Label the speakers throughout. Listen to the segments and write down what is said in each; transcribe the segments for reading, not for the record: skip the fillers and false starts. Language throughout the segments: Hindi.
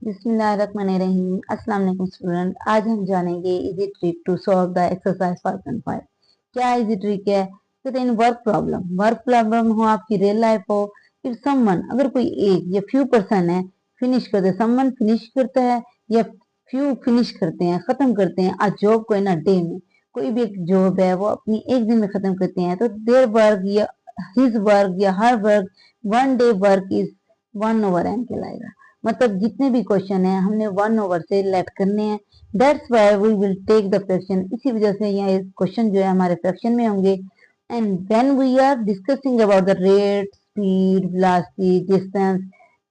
Speaker 1: बिस्मिल्लाहिर्रहमानिर्रहीम। अस्सलाम वालेकुम स्टूडेंट। आज हम जानेंगे easy trick to solve the exercise 5.5। क्या इजी ट्रिक है? इन वर्क प्रॉब्लम हो, आपकी रियल लाइफ हो, फिर समवन, अगर कोई एक या फ्यू पर्सन है फिनिश करते, समवन फिनिश करता है या फ्यू फिनिश करते हैं, खत्म करते हैं आज जॉब को इन अ डे में। कोई भी एक जॉब है वो अपनी एक दिन में खत्म करते हैं, तो देयर वर्क या हिज वर्क या her work one day work is 1/n कहलाएगा। मतलब जितने भी क्वेश्चन है हमने 1/, से लेट करने हैं। That's why we will take the fraction. इसी वजह से यहाँ क्वेश्चन जो है हमारे फ्रैक्शन में होंगे। And when we are discussing about the rate, speed, velocity, distance,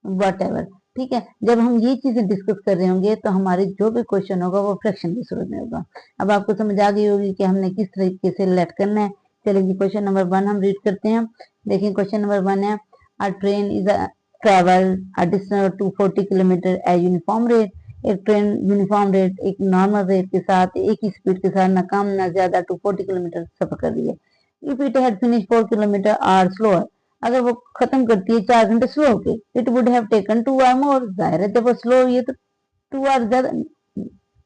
Speaker 1: whatever, ठीक है, जब हम ये चीजें डिस्कस कर रहे होंगे तो हमारे जो भी क्वेश्चन होगा वो फ्रैक्शन की सूरत में होगा। अब आपको समझ आ गई होगी कि हमने किस तरीके से लेट करना है। चलिए क्वेश्चन नंबर 1 हम रीड करते हैं। देखिए क्वेश्चन नंबर 1 है, अ train is travel a distance of 240 kilometre eight uniform rate. एक ट्रेन यूनिफॉर्म रेट, एक नॉर्मल रेट के साथ, एक ही स्पीड के साथ, ना कम ना ज्यादा, 240 किलोमीटर सफर कर रही है। If it had finish 4 kilometre hour slower, अगर वो खत्म करती है 4 घंटे स्लो होके, it would have taken 2 hour more. जाहिर है जब वो स्लो हुई है तो 2 आवर ज्यादा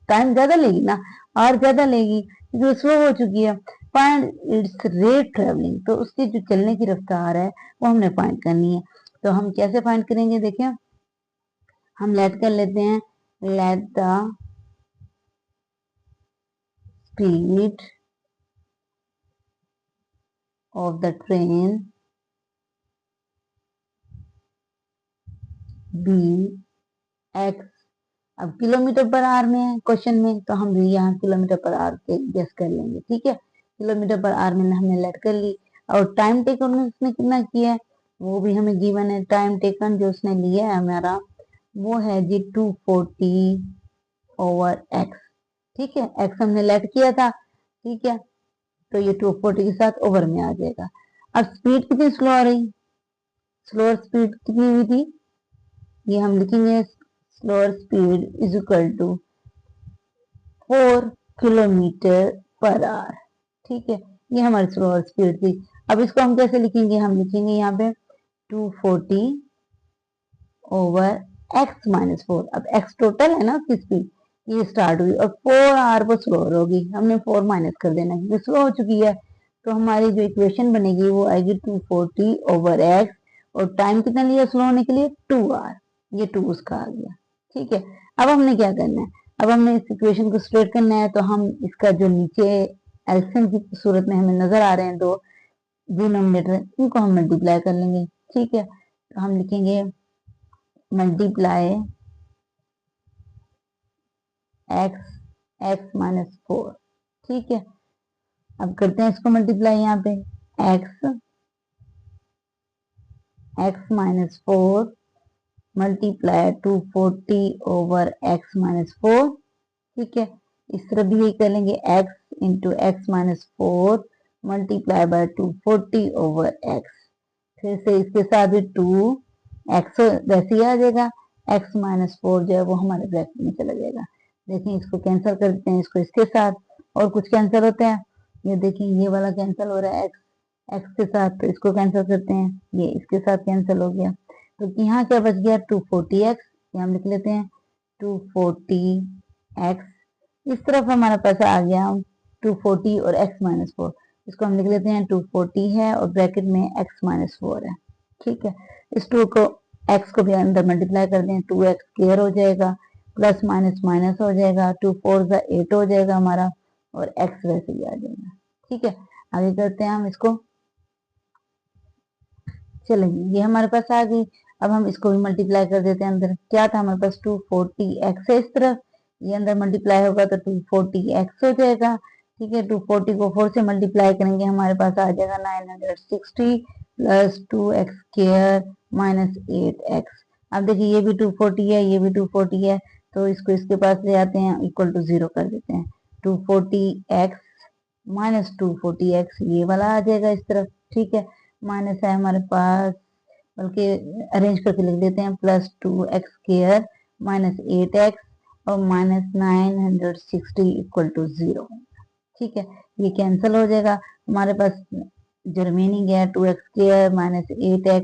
Speaker 1: टाइम ज्यादा लेगी ना, और ज्यादा लेगी क्योंकि वो स्लो हो चुकी है। फाइंड इट्स रेट ट्रेवलिंग, तो उसकी जो चलने की रफ्तार है वो हमने फाइंड करनी है। तो हम कैसे फाइंड करेंगे? देखिए हम लेट कर लेते हैं, let the speed of the train be x. अब किलोमीटर पर आवर में है क्वेश्चन में, तो हम भी यहाँ किलोमीटर पर आवर के गेस कर लेंगे। ठीक है, किलोमीटर पर आवर में हमने लेट कर ली। और टाइम टेकन उसने कितना किया है वो भी हमें गिवन है। टाइम टेकन जो उसने लिया है हमारा वो है जी 240/x। ठीक है, x हमने लेट किया था। ठीक है, तो ये 240 के साथ ओवर में आ जाएगा। अब स्पीड कितनी स्लो आ रही, स्लोअर स्पीड कितनी हुई थी, ये हम लिखेंगे slower speed is equal to 4 kilometre per hour. ठीक है, ये हमारी स्लोअर स्पीड थी। अब इसको हम कैसे लिखेंगे? हम लिखेंगे यहाँ पे 240/x-4। अब x टोटल है ना उसकी स्पीड, ये स्टार्ट हुई और 4 आवर वो स्लोअर होगी, हमने 4 माइनस कर देना क्योंकि स्लो हो चुकी है। तो हमारी जो इक्वेशन बनेगी वो आएगी 240/x, और टाइम कितना लिया स्लो होने के लिए? 2 आवर। ये 2 उसका आ गया। ठीक है, अब हमने क्या करना है? अब हमने इस इक्वेशन को स्ट्रेट करना है, तो हम इसका जो नीचे एल्सियम की सूरत में हमें नजर आ रहे हैं दो डिनोमिनेटर, इनको हम मल्टीप्लाई कर लेंगे। ठीक है, तो हम लिखेंगे मल्टीप्लाई x-4। ठीक है, अब करते हैं इसको मल्टीप्लाई यहाँ पे x-4 मल्टीप्लाई 240/x-4। ठीक है, इस तरह भी यही कर लेंगे x/x-4 मल्टीप्लाई बाय 240/x। फिर से इसके साथ भी 2x वैसे ही आ जाएगा, x-4 जो है वो हमारे ब्रैकेट में चला जाएगा। देखिए इसको कैंसिल करते हैं, इसको इसके साथ, और कुछ कैंसिल होता है, ये देखिए ये वाला कैंसिल हो रहा है x के साथ, तो इसको कैंसिल करते हैं, ये इसके साथ कैंसिल हो गया। तो यहाँ क्या बच गया? 240x, ये हम लिख लेते हैं 240x। इस तरफ हमारा पैसा आ गया 240 और x-4, इसको हम लिख लेते हैं 240 है और ब्रैकेट में x-4 है। ठीक है, इस 2 को x को भी अंदर मल्टीप्लाई कर दें, 2x क्लियर हो जाएगा, प्लस माइनस माइनस हो जाएगा, 2 4 8 हो जाएगा हमारा, और x वैसे ही आ जाएगा। ठीक है, आगे करते हैं हम इसको। चलेंगे, ये हमारे पास आ गई। अब हम इसको भी मल्टीप्लाई कर देते हैं। अंदर क्या था हमारे पास? 240x है इस तरफ, ये अंदर मल्टीप्लाई होगा तो 240x हो जाएगा। ठीक है, 240 को 4 से मल्टीप्लाई करेंगे, हमारे पास आ जाएगा 960 प्लस 2x² माइनस 8x। अब देखिए ये भी 240 है, ये भी 240 है, तो इसको इसके पास ले आते हैं, इक्वल टू 0 कर देते हैं। 240x माइनस 240x ये वाला आ जाएगा इस तरफ। ठीक है, माइनस है हमारे पास, बल्कि अरेंज करके लिख देते हैं, प्लस 2x² माइनस 8x और माइनस 960 इक्वल टू 0। ठीक है, ये कैंसिल हो जाएगा, हमारे पास जो रिमेनिंग है 2x² minus 8x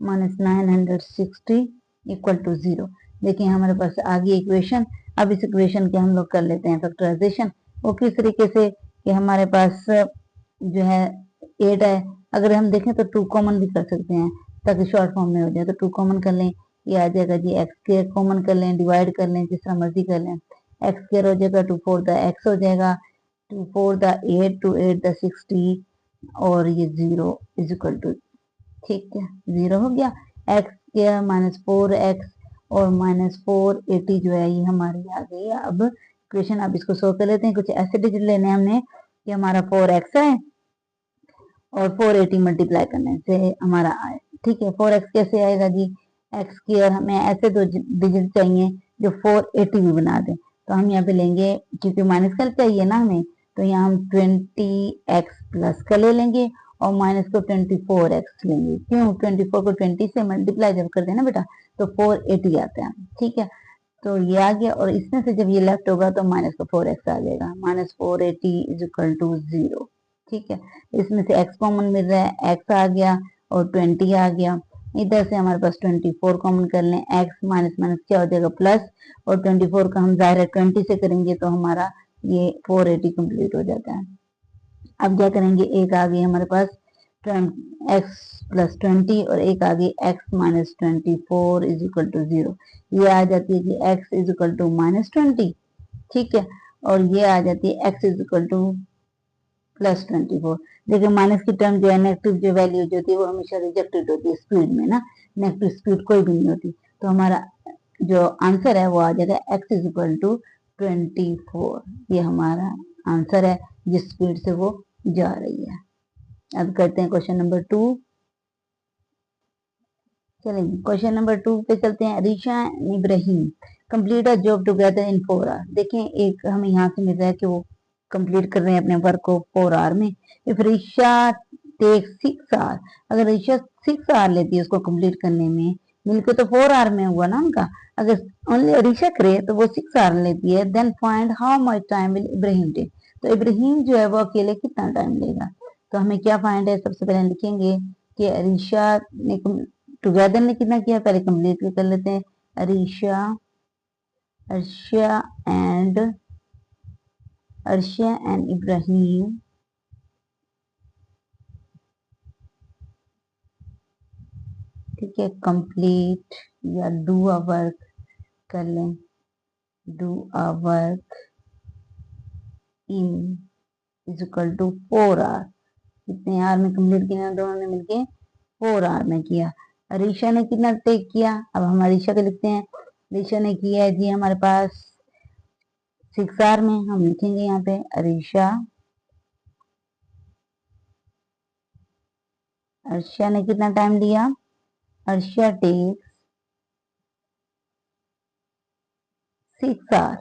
Speaker 1: minus 960 equal to 0। देखिए हमारे पास आ गई इक्वेशन। अब इस इक्वेशन के हम लोग कर लेते हैं फैक्टराइजेशन। वो किस तरीके से कि हमारे पास जो है 8 है, अगर हम देखें तो 2 कॉमन भी कर सकते हैं ताकि शॉर्ट फॉर्म में हो जाए। तो 2 कॉमन कर लें, ये आ जाएगा जी एक्स स्क्वायर, कॉमन कर लें, डिवाइड कर लें, जिस तरह मर्जी कर लें। एक्स स्क्वायर हो जाएगा 2 4 द एक्स हो जाएगा, 2 4 द 8, 2 8 द 60 और ये 0 इज इक्वल टू, ठीक है 0 हो गया। एक्स स्क्वायर माइनस 4x और माइनस 480 जो है ये हमारी आ गई अब इक्वेशन। अब इसको सोल्व कर लेते हैं। कुछ ऐसे डिजिट लेने हमने कि हमारा 4x है और 480 मल्टीप्लाई करने से हमारा आए, ठीक है। 4x कैसे आएगा जी, एक्स स्क्वायर हमें ऐसे दो डिजिट चाहिए जो 480 भी बना दें। तो हम यहाँ पे लेंगे, क्योंकि माइनस कर चाहिए ना हमें, तो यहाँ हम 20x प्लस का ले लेंगे और माइनस को 24x लेंगे। क्यों, 24 को 20 से मल्टीप्लाई जब करते हैं ना बेटा तो 480 आता है, ठीक है। तो ये आ गया और इसमें से जब ये लेफ्ट होगा तो माइनस का 4x आ जाएगा, माइनस 480 इज इक्वल टू 0, ठीक है। इसमें से x कॉमन मिल रहा है, x आ गया और 20 आ गया। इधर से हमारे पास 24 कॉमन कर लें, x माइनस माइनस क्या हो जाएगा प्लस, और 24 का हम जाहिर है 20 से करेंगे तो हमारा ये 480 कंप्लीट हो जाता है। अब क्या करेंगे, एक आ गई हमारे पास x प्लस 20 और एक आ गई x minus 24 is equal to 0। ये आ जाती है कि x is equal to minus 20, ठीक है, और ये आ जाती है x is equal to plus 24। देखिए माइनस की टर्म जो है, नेगेटिव जो वैल्यू जो होती है वो हमेशा रिजेक्टेड होती है स्पीड में ना, नेगेटिव स्पीड कोई भी नहीं होती। तो हमारा जो आंसर है वो आ जाएगा x इज इक्वल टू 24। ये हमारा आंसर है जिस स्पीड से वो जा रही है। अब करते हैं क्वेश्चन नंबर 2। चलिए क्वेश्चन नंबर 2 पे चलते हैं। Risha Ibrahim complete a job together in 4 hour. देखिए एक हमें यहाँ से मिल रहा है कि वो कंप्लीट कर रहे हैं अपने वर्क को 4 आवर में। इफ रिशा टेक 6 आवर, अगर रिशा 6 आवर लेती है उसको कंप्लीट करने में, मिलके तो 4 आवर में हुआ ना उनका। अगर ओनली रिशा करे तो वो 6 आवर लेती है, then find how much time will Ibrahim take. तो इब्राहिम जो है वो अकेले कितना टाइम लेगा। तो हमें क्या फाइंड है, सबसे पहले लिखेंगे कि रिशा ने टुगेदर ने कितना किया, पहले कंप्लीट कर लेते हैं। अरीशा एंड इब्राहिम ठीक है, कंप्लीट या डू अ वर्क कर लें, do a work in is equal to 4 hour. कितने आवर में कंप्लीट किया, दोनों ने मिलके 4 आवर में किया। अरीशा ने कितना टेक किया, अब हम अरीशा को लिखते हैं। अरीशा ने किया है जी हमारे पास 6 आवर में, हम लिखेंगे यहाँ पे अरीशा अर्शिया ने कितना टाइम लिया, अर्शिया टेक्स 6 आवर।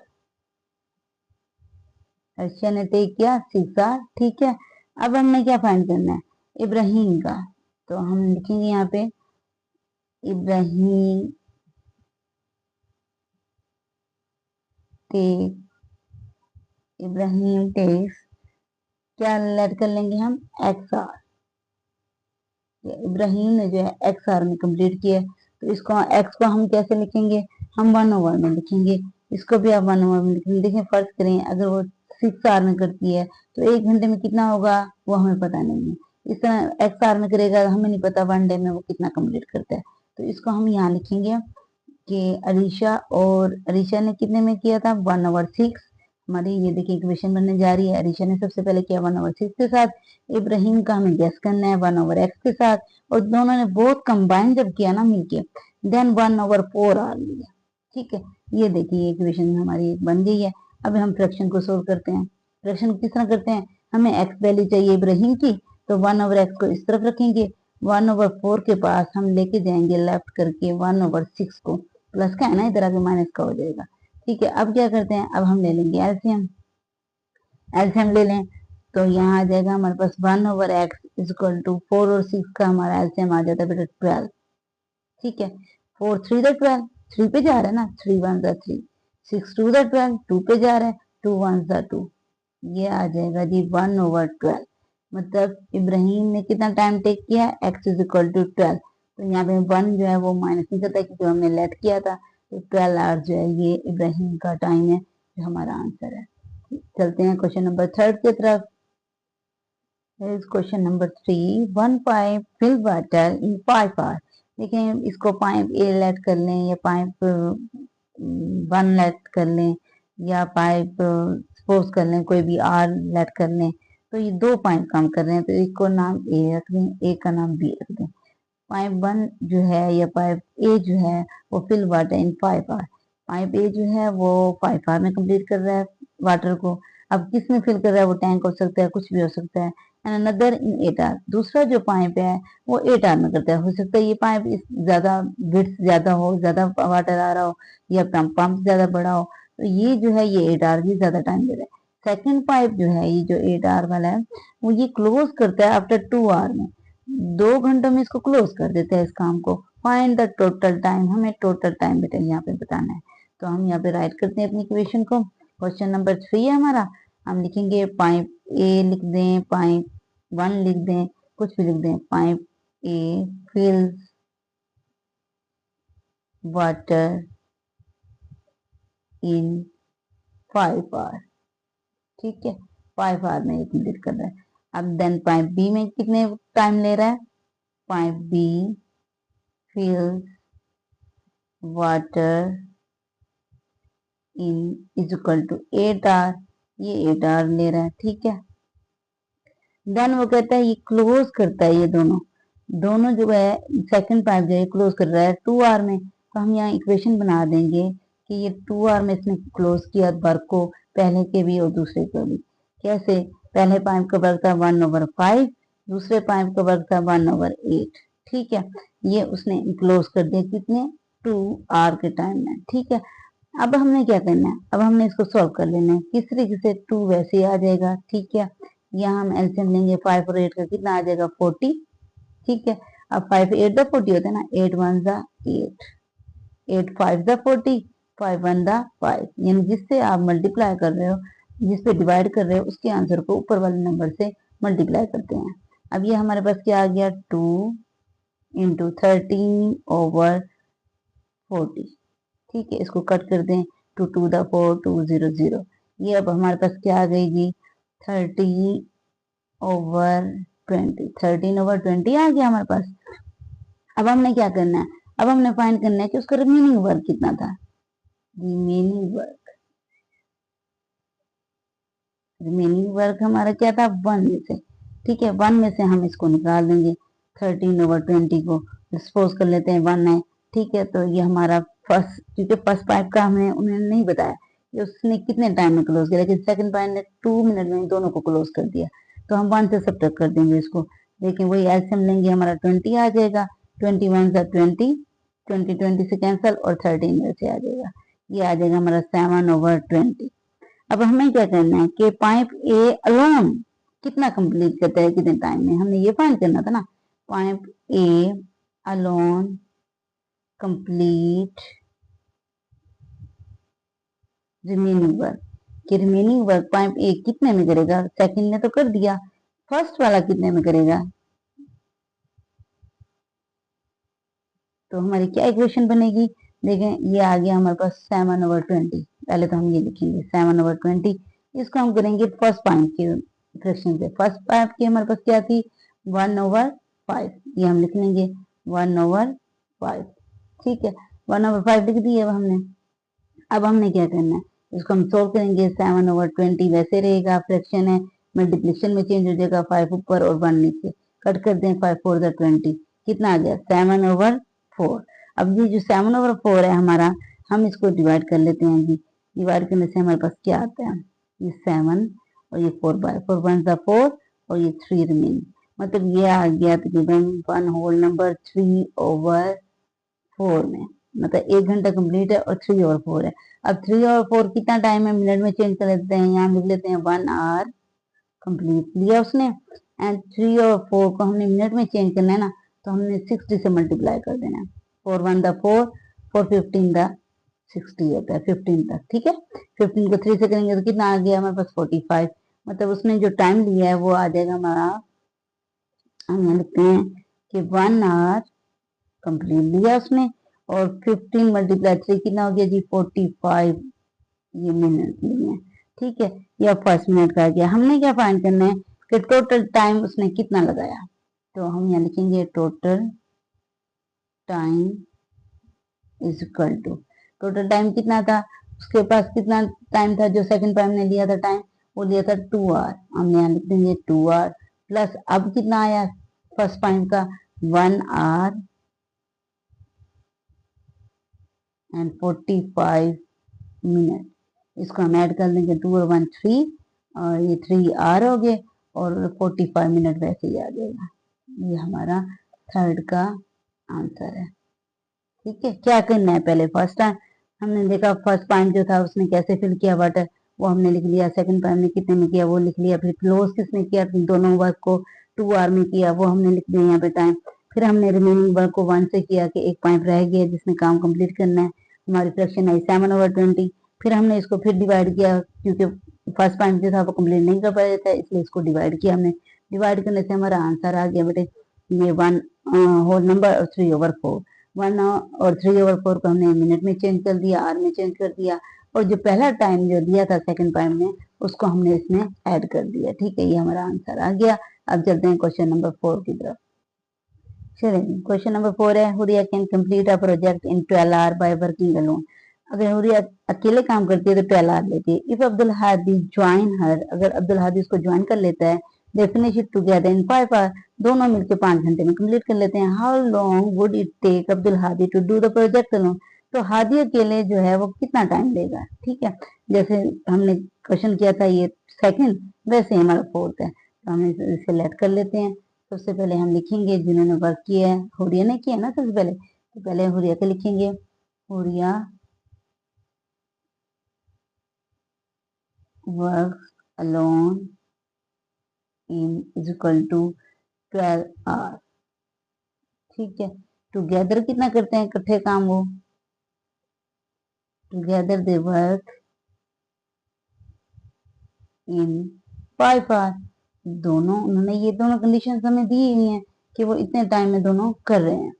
Speaker 1: अर्शिया ने टेक किया 6 आवर, ठीक है। अब हमने क्या फाइंड करना है, इब्राहिम का। तो हम लिखेंगे यहाँ पे इब्राहिम टेक, इब्राहिम टेक्स क्या लेट कर लेंगे हम, एक्स आवर। इब्राहिम ने जो है एक्स आवर में कंप्लीट किया, तो इसको एक्स को हम कैसे लिखेंगे, हम 1/, में लिखेंगे। इसको भी आप 1/, में लिखेंगे। देखिए फर्ज करें अगर वो 6 आवर में करती है तो 1 घंटे में कितना होगा वो हमें पता नहीं है। इस तरह एक्स आवर में करेगा, हमें नहीं पता 1 डे में वो कितना कंप्लीट करता है। तो इसको हम यहाँ लिखेंगे कि अरीशा ने कितने में किया था, 1/6। हमारी ये देखिए इक्वेशन बनने जा रही है। अरीशा ने सबसे पहले किया 1/6 के साथ, इब्राहिम का हमें गैस करना है 1/x के साथ, और दोनों ने बहुत कंबाइन जब किया ना मिलके, देन 1/4 आ लिया, ठीक है। ये देखिए इक्वेशन हमारी बन गई है। अब हम फ्रैक्शन को सोल्व करते हैं। फ्रैक्शन किस तरह करते हैं, हमें एक्स वैल्यू चाहिए इब्राहिम की, तो 1/x को इस तरफ रखेंगे, 1/4 के पास हम लेके जाएंगे लेफ्ट करके 1/6 को, प्लस का है ना इधर आगे माइनस का हो जाएगा, ठीक है। अब क्या करते हैं, अब हम ले लेंगे एलसीएम। एलसीएम ले लें तो यहाँ आ जाएगा हमारे पास 1/x इज इक्वल टू 4 और 6 का हमारा एलसीएम आ जाता है बेटा 12, ठीक है। 4 3 12, 3 पे जा रहा है ना, 3 1 3, 6 2 12, 2 पे जा रहा है, 2 1 2, ये आ जाएगा जी 1/12। मतलब इब्राहिम ने कितना टाइम टेक किया, x इज इक्वल टू 12। तो यहाँ पे 1 जो है वो माइनस नहीं करता क्योंकि हमने लेट किया था, तो 12 आवर्स जो है ये इब्राहिम का टाइम है, जो हमारा आंसर है। चलते हैं क्वेश्चन नंबर 3 की तरफ। Question number 3, 1 pipe fill water in 5 hour. देखें, इसको पाइप ए लेट कर लें या पाइप 1 लेट कर लें या पाइप सपोज कर लें कोई भी आर लेट कर लें। तो ये 2 पाइप काम कर रहे हैं, तो एक को नाम ए रख दें, एक का नाम बी रख दें। पाइप 1 जो है या पाइप ए जो है वो fill water in 5 hour. Pipe A जो है वो 5 आवर में कंप्लीट कर रहा है वाटर को। अब किस में फिल कर रहा है, वो टैंक हो सकता है, कुछ भी हो सकता है। एंड अनदर इन 8 आवर, दूसरा जो पाइप है वो 8 आवर में करता है। हो सकता है ये पाइप ज्यादा विड्थ ज्यादा हो, ज्यादा वाटर आ रहा हो, या पंप ज्यादा बड़ा हो, तो ये जो है ये 8 आवर भी ज्यादा टाइम दे रहा है। सेकेंड पाइप जो है ये जो 8 आवर वाला है वो ये क्लोज करता है आफ्टर 2 आवर में। 2 घंटों में इसको क्लोज कर देते हैं इस काम को। फाइंड द टोटल टाइम, हमें टोटल टाइम बेटा यहाँ पे बताना है। तो हम यहाँ पे राइट करते हैं अपनी इक्वेशन को। क्वेश्चन नंबर 3 है हमारा। हम लिखेंगे पाइप ए लिख दें, पाइप 1 लिख दें, कुछ भी लिख दें। Pipe A fills water in 5 hour. ठीक है, 5 आवर में ये कंप्लीट कर रहा है। अब देन पाइप बी में कितने टाइम ले रहा है। Pipe B fills water in is equal to 8 hour, ये 8 आवर ले रहा है। ठीक है, देन वो कहता है ये क्लोज करता है, ये दोनों जो है सेकंड पाइप जो है क्लोज कर रहा है 2 आवर में। तो हम यहाँ इक्वेशन बना देंगे कि ये 2 आवर में इसने क्लोज किया वर्क को, पहले के भी और दूसरे को भी। कैसे, पहले पाइप का वर्क था 1/5, दूसरे पाइप का वर्क था 1/8। ठीक है, ये उसने क्लोज कर दिया कितने, 2 आवर के टाइम में। ठीक है, अब हमने क्या करना है, अब हमने इसको सॉल्व कर लेना है। किस तरीके से, 2 वैसे ही आ जाएगा। ठीक है, यहाँ हम एलसीएम लेंगे 5 और 8 का, कितना आ जाएगा 40। ठीक है, अब 5 8 द 40 होता है ना, 8 1 द 8, 8 5 द 40, 5 1 द 5। यानी जिससे आप मल्टीप्लाई कर रहे हो, जिस पे डिवाइड कर रहे हो, उसके आंसर को ऊपर वाले नंबर से मल्टीप्लाई करते हैं। अब ये हमारे पास क्या आ गया, 2 इंटू 13/40। ठीक है, इसको कट कर दें, 2 2 द 4, 2 0 0। ये अब हमारे पास क्या आ गई जी, 13/20, 13/20 आ गया हमारे पास। अब हमने क्या करना है, अब हमने फाइंड करना है कि उसका रिमेनिंग वर्क कितना था। रिमेनिंग वर्क हमारा क्या था, 1 में से। ठीक है, 1 में से हम इसको निकाल देंगे 13/20 को, सपोज कर लेते हैं 1 है। ठीक है, तो ये हमारा फर्स्ट, क्योंकि फर्स्ट पाइप का हमें उन्होंने नहीं बताया कि उसने कितने टाइम में क्लोज किया, लेकिन सेकंड पाइप ने 2 मिनट में दोनों को क्लोज कर दिया। तो हम 1 से सब्ट्रैक्ट कर देंगे इसको। लेकिन वही एलसीएम लेंगे, हमारा 20 आ जाएगा। 21 सा 20, 20 से कैंसिल और 13 में से आ जाएगा, ये आ जाएगा हमारा 7/20। अब हमें क्या करना है कि पाइप ए अलोन कितना कंप्लीट करता है, कितने टाइम में, हमने ये फाइंड करना था ना। Pipe A alone complete remaining work, कि रिमेनिंग वर्क पाइप ए कितने में करेगा। सेकंड ने तो कर दिया, फर्स्ट वाला कितने में करेगा। तो हमारी क्या इक्वेशन बनेगी, देखें ये आ गया हमारे पास 7/20। पहले तो हम ये लिखेंगे 7/20, इसको हम करेंगे फर्स्ट पाइप के फ्रैक्शन से। फर्स्ट पाइप की हमारे पास क्या थी, 1/5, ये हम लिख लेंगे 1/5। ठीक है, 1/5 लिख दिए अब हमने। अब हमने क्या करना है, इसको हम सोल्व करेंगे। 7/20 वैसे रहेगा, फ्रैक्शन है, मल्टीप्लिकेशन में चेंज हो जाएगा, 5 ऊपर और 1 नीचे। कट कर दें, 5 4 द 20, कितना आ गया 7/4। अब ये जो 7/4 है हमारा, हम इसको डिवाइड कर लेते हैं जी। डिवाइड करने से हमारे पास क्या आता है, ये 7 और ये 4/4, 1 द 4 और ये 3 रिमेनिंग, मतलब ये आ गया तकरीबन 1 होल नंबर 3/4 में। मतलब 1 घंटा कंप्लीट है और 3/4 है। अब 3/4 कितना टाइम है, मिनट में चेंज कर लेते हैं, यहाँ लिख लेते हैं 1 आवर कंप्लीट लिया उसने। एंड 3/4 को हमने मिनट में चेंज करना है ना, तो हमने 60 से मल्टीप्लाई कर देना है। 4 1 द 4, 4 15 द 60 होता है 15 तक। ठीक है, 15 को 3 से करेंगे तो कितना आ गया हमारे पास 45। मतलब उसने जो टाइम लिया है वो आ जाएगा हमारा, हम यहाँ लिखते हैं कि 1 आवर कंप्लीट लिया उसने और 15 मल्टीप्लाई 3 कितना हो गया जी 45, ये मिनट नहीं है, ठीक है। यह फर्स्ट मिनट का आ गया। हमने क्या फाइंड करना है कि टोटल टाइम उसने कितना लगाया, तो हम यहाँ लिखेंगे total time is equal to, total time कितना था, उसके पास कितना टाइम था जो सेकंड पाइम ने लिया था टाइम, वो लिया था 2 आवर। हम यहाँ लिख देंगे 2 आवर प्लस अब कितना आया फर्स्ट पाइम का 1 आवर एंड 45 मिनट। इसको हम ऐड कर देंगे 2 और 1 3, और ये 3 आवर हो गए और 45 मिनट वैसे ही आ जाएगा। ये हमारा थर्ड का आंसर है, ठीक है। क्या करना है, पहले फर्स्ट टाइम हमने देखा फर्स्ट पॉइंट जो था उसने कैसे फिल किया वाटर, वो हमने लिख लिया। सेकंड पॉइंट ने कितने में किया वो लिख लिया। फिर क्लोज किसने किया, दोनों वर्क को 2 आवर में किया, वो हमने लिख दिया यहाँ पे टाइम। फिर हमने रिमेनिंग वर्क को 1 से किया कि एक पॉइंट रह गया जिसमें काम कंप्लीट करना है, हमारी फ्रैक्शन आई 7/20। फिर हमने इसको फिर डिवाइड किया, क्योंकि फर्स्ट पॉइंट जो था वो कंप्लीट नहीं कर पाया था, इसलिए इसको डिवाइड किया हमने। डिवाइड करने से हमारा आंसर आ गया बेटे ये 1 होल नंबर और 3/4। 1 और 3/4 को हमने मिनट में चेंज कर दिया, आवर में चेंज कर दिया, और जो पहला टाइम जो दिया था सेकंड टाइम में उसको हमने इसमें ऐड कर दिया, ठीक है। ये हमारा आंसर आ गया। अब चलते हैं क्वेश्चन नंबर 4 की तरफ। चलिए क्वेश्चन नंबर 4 है, Huriya can complete a project in 12 hour by working alone. अगर हुरिया अकेले काम करती है तो 12 आवर लेती है। If Abdul Hadi join her, अगर अब्दुल हादी उसको ज्वाइन कर लेता है, they finish it together in 5 hour, दोनों मिलकर 5 घंटे में कंप्लीट कर लेते हैं। How long would it take Abdul Hadi to do the project alone, तो हादी अकेले जो है वो कितना टाइम लेगा, ठीक है। जैसे हमने क्वेश्चन किया था ये सेकंड, वैसे हमारा फोर्थ है, तो हम इसे सिलेक्ट कर लेते हैं। सबसे पहले हम लिखेंगे जिन्होंने वर्क किया है, हुरिया ने किया ना सबसे पहले, तो पहले हुरिया के लिखेंगे। Huriya work alone in is equal to 12 hour, ठीक है। टुगेदर कितना करते हैं इकट्ठे काम वो, together they work in 5 hour. दोनों उन्होंने ये दोनों कंडीशन हमें दी हुई हैं कि वो इतने टाइम में दोनों कर रहे हैं।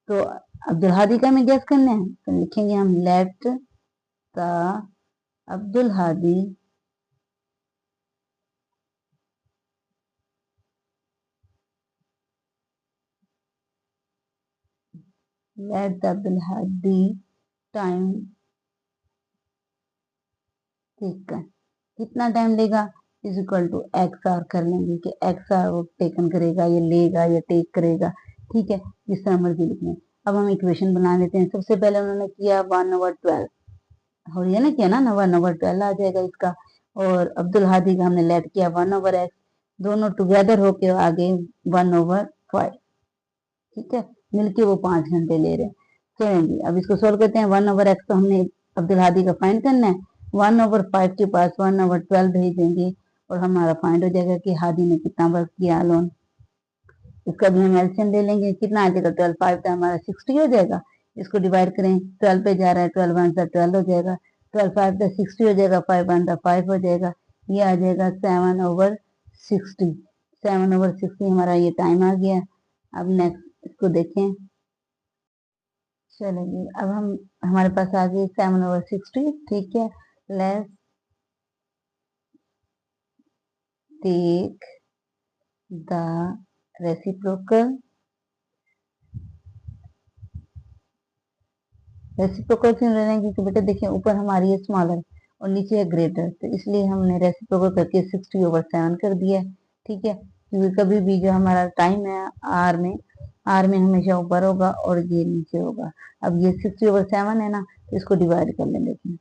Speaker 1: तो अब्दुल हादी का हमें गैस करना है, तो लिखेंगे हम let the Abdul Hadi let the Abdul Hadi time taken, कितना टाइम लेगा इज इक्वल टू एक्स आर कर लेंगे कि एक्स आर वो टेकन करेगा, ये लेगा या टेक करेगा, ठीक है। जिस तरह मर्जी लिखना है। अब हम इक्वेशन बना लेते हैं। सबसे पहले उन्होंने किया 1/12, हो रही है ना, किया ना 1/12 आ जाएगा इसका। और अब्दुल हादी का हमने लेट किया 1/x, दोनों टुगेदर होके आगे 1/5, ठीक है। मिलके वो 5 घंटे ले रहे हैं। चलेंगे अब इसको सोल्व करते हैं। 1/x तो हमने अब्दुल हादी का फाइंड करना है, 1/5 के पास 1/12 भेज देंगे और हमारा फाइंड हो जाएगा कि हादी ने कितना वर्क किया अलोन। इसका भी हम एलसीएम ले लेंगे, कितना आ जाएगा 12, 5 तो हमारा 60 हो जाएगा। इसको डिवाइड करें, 12 पे जा रहा है, 12 1 12 हो जाएगा, 12 5 60 हो जाएगा, 5 1 5 हो जाएगा। ये आ जाएगा 7/60, 7/60 हमारा ये टाइम आ गया। अब नेक्स्ट इसको देखें। चलेंगे अब हम हमारे पास आ गई 7/60, ठीक है। Let's take the reciprocal, reciprocal क्यों ले रहे हैं, क्योंकि बेटा देखिए ऊपर हमारी है स्मॉलर और नीचे है ग्रेटर, तो इसलिए हमने रेसिप्रोकल करके 60/7 कर दिया है, ठीक है। क्योंकि कभी भी जो हमारा टाइम है आर में हमेशा ऊपर होगा और ये नीचे होगा। अब ये 60/7 है ना, तो इसको डिवाइड कर लें। देखिए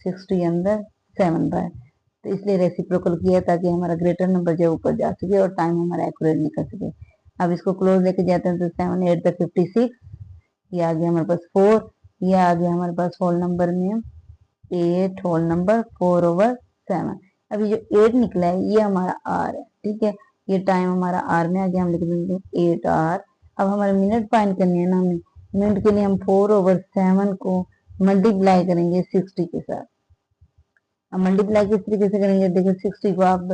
Speaker 1: 60 अंदर 7 बाय, तो इसलिए रेसिप्रोकल किया ताकि हमारा ग्रेटर नंबर जो ऊपर जा सके और टाइम हमारा एक्यूरेट निकल सके। अब इसको क्लोज लेके जाते हैं तो 7 8 56, ये आ गया हमारे पास 4, ये आ गया हमारे पास होल नंबर में 8 होल नंबर 4/7। अभी जो 8 निकला है ये हमारा आर है, ठीक है। ये टाइम हमारा आर में आ गया, हम लिख देंगे 8 आर। अब हमारे मिनट फाइंड करनी है ना हमें, मिनट के लिए हम 4/7 को मल्टीप्लाई करेंगे 60 के साथ। अब मल्टीप्लाई किस तरीके से करेंगे, देखो 60 को आप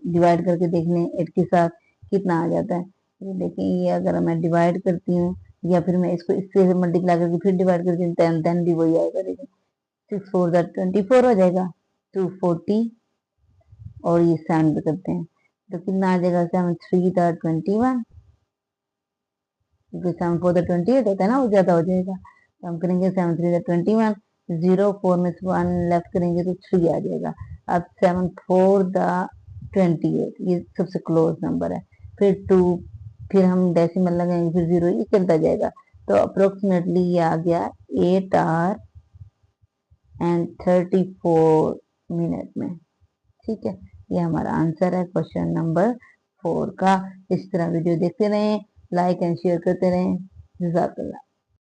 Speaker 1: डिवाइड करके देख लें 8 के साथ कितना आ जाता है। ये देखिए ये अगर मैं डिवाइड करती हूँ या फिर मैं इसको इससे मल्टीप्लाई करके फिर डिवाइड कर दूँ, देन भी वही आएगा। देखिए 6 4 24 हो जाएगा, 240 और ये 7 पे करते हैं तो कितना आ जाएगा, 7 3 21, क्योंकि 7 4 28 होता है ना, वो ज्यादा हो जाएगा। तो हम करेंगे 7 3 21, 0 4 में से 1 लेफ्ट करेंगे तो 3 आ जाएगा। अब 7 4 28, ये सबसे क्लोज नंबर है। फिर 2, फिर हम डेसिमल लगाएंगे, फिर 0, ये चलता जाएगा। तो अप्रोक्सीमेटली ये आ गया 8 आवर एंड 34 मिनट में। ठीक है, ये हमारा आंसर है क्वेश्चन नंबर 4 का। इस तरह वीडियो देखते रहें, लाइक एंड शेयर करते रहें। जज़ाकल्लाह।